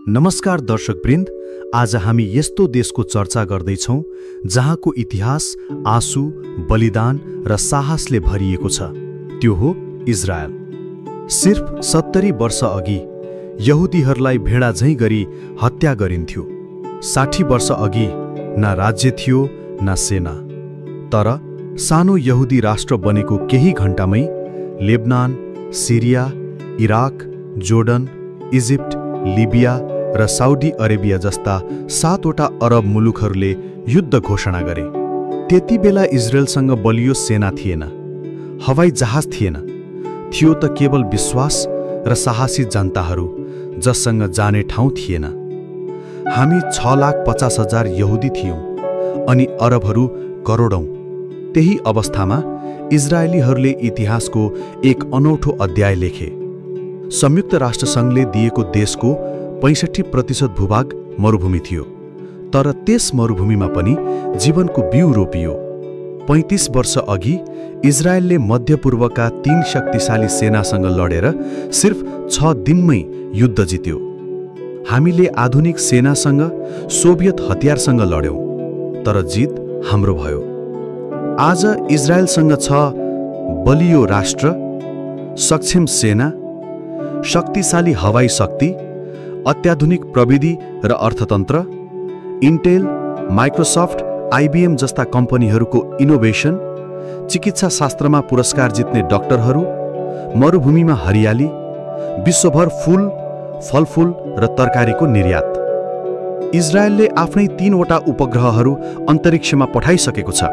नमस्कार दर्शकवृन्द, आज हामी यस्तो देशको चर्चा गर्दैछौँ जहाँको इतिहास आँसु, बलिदान र साहसले भरिएको छ। त्यो हो इजरायल। सिर्फ 70 वर्ष अघि यहुदीहरूलाई भेडा झैं गरी हत्या गरिन्थ्यो। 60 वर्ष अघि न राज्य थियो न सेना। तर सानो यहुदी राष्ट्र बनेको केही घण्टामै लेबनान, सिरिया, इराक, जोर्डन, इजिप्ट, लिबिया र साउदी अरेबिया जस्ता 7वटा अरब मुलुकहरूले युद्ध घोषणा गरे। त्यति बेला इजरायलसँग बलियो सेना थिएन, हवाई जहाज थिएन, थियो त केवल विश्वास र साहसी जनताहरू जससँग जाने ठाउँ थिएन। हामी 6,50,000 यहुदी थियौं अनि अरबहरू करोडौं। त्यही अवस्थामा इजरायलीहरूले इतिहासको एक अनौठो अध्याय लेखे। संयुक्त राष्ट्रसङ्घले दिएको देशको 65% भूभाग मरुभूमि थियो, तर त्यस मरुभूमिमा पनि जीवनको बिउ रोपियो। 35 वर्ष अघि इजरायलले मध्यपूर्वका 3 शक्तिशाली सेनासँग लडेर सिर्फ 6 दिनमै युद्ध जित्यो। हामीले आधुनिक सेनासँग, सोभियत हतियारसँग लड्यौं, तर जित हाम्रो भयो। आज इजरायलसँग छ बलियो राष्ट्र, सक्षम सेना, शक्तिशाली हवाई शक्ति, अत्याधुनिक प्रविधि र अर्थतन्त्र, इन्टेल, माइक्रोसफ्ट, आइबिएम जस्ता कम्पनीहरूको इनोभेसन, चिकित्सा शास्त्रमा पुरस्कार जित्ने डाक्टरहरू, मरुभूमिमा हरियाली, विश्वभर फूल, फलफूल र तरकारीको निर्यात। इजरायलले आफ्नै 3वटा उपग्रहहरू अन्तरिक्षमा पठाइसकेको छ।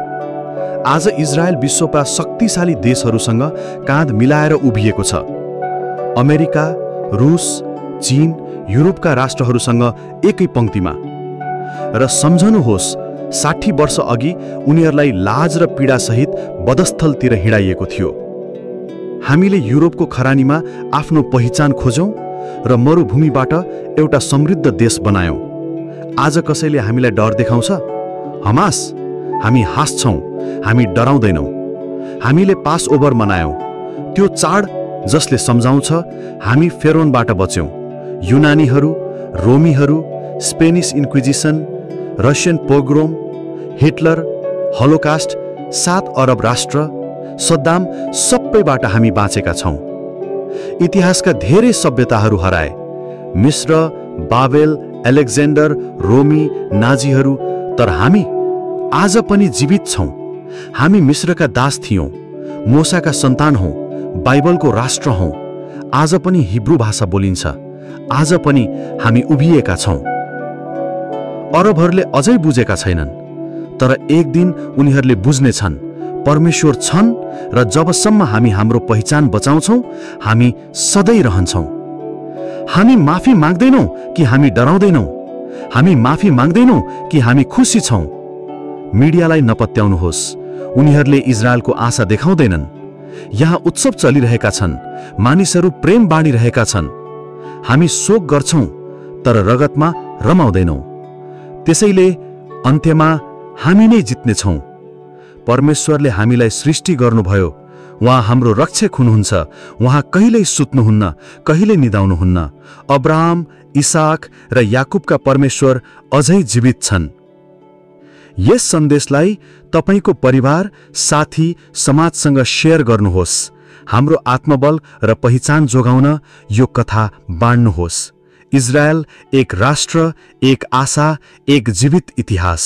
आज इजरायल विश्वका शक्तिशाली देशहरूसँग काँध मिलाएर उभिएको छ। अमेरिका, रुस, चीन, युरोपका राष्ट्रहरूसँग एकै पंक्तिमा। र सम्झनुहोस्, 60 वर्ष अघि उनीहरूलाई लाज र पीडासहित वधस्थलतिर हिँडाइएको थियो। हामीले युरोपको खरानीमा आफ्नो पहिचान खोज्यौं र मरुभूमिबाट एउटा समृद्ध देश बनायौं। आज कसैले हामीलाई डर देखाउँछ? हमास, हामी हाँस्छौं, हामी डराउँदैनौं। हामीले पास ओभर मनायौं, त्यो चाड जसले सम्झाउँछ हामी फेरोनबाट बच्यौं। युनानीहरू, रोमीहरू, Spanish Inquisition, Russian pogrom, Hitler, Holocaust, 7 अरब राष्ट्र, सद्दाम, सबैबाट हामी बाँचेका छौं। इतिहासका धेरै सभ्यताहरू हराए, मिस्र, बाबेल, एलेक्जेन्डर, रोमी, नाजीहरू, तर हामी आज पनि जीवित छौं। हामी मिस्रका दास थियौं, मोसाका सन्तान हौं, बाइबलको राष्ट्र हौं। आज पनि हिब्रू भाषा बोलिन्छ। आज पनि हामी उभिएका छौं। अरबहरूले अझै बुझेका छैनन्, तर एक दिन उनीहरूले बुझ्नेछन्। परमेश्वर छन् र जबसम्म हामी हाम्रो पहिचान बचाउँछौं, हामी सधैँ रहन्छौं। हामी माफी माग्दैनौं कि हामी डराउँदैनौं? हामी माफी माग्दैनौं कि हामी खुसी छौं? मिडियालाई नपत्याउनुहोस्, उनीहरूले इजरायलको आशा देखाउँदैनन्। यहाँ उत्सव चलिरहेका छन्, मानिसहरू प्रेम बाँडिरहेका छन्। हामी शोक गर्छौं, तर रगतमा रमाउँदैनौं। त्यसैले अन्त्यमा हामी नै जित्नेछौं। परमेश्वरले हामीलाई सृष्टि गर्नुभयो, उहाँ हाम्रो रक्षक हुनुहुन्छ। उहाँ कहिल्यै सुत्नुहुन्न, कहिल्यै निदाउनुहुन्न। अब्राहम, इसाक र याकुबका परमेश्वर अझै जीवित छन्। यस सन्देशलाई तपाईको परिवार, साथी, समाजसँग शेयर गर्नुहोस्। हाम्रो आत्मबल र पहिचान जोगाउन यो कथा बाँड्नुहोस्। इजरायल एक राष्ट्र, एक आशा, एक जीवित इतिहास।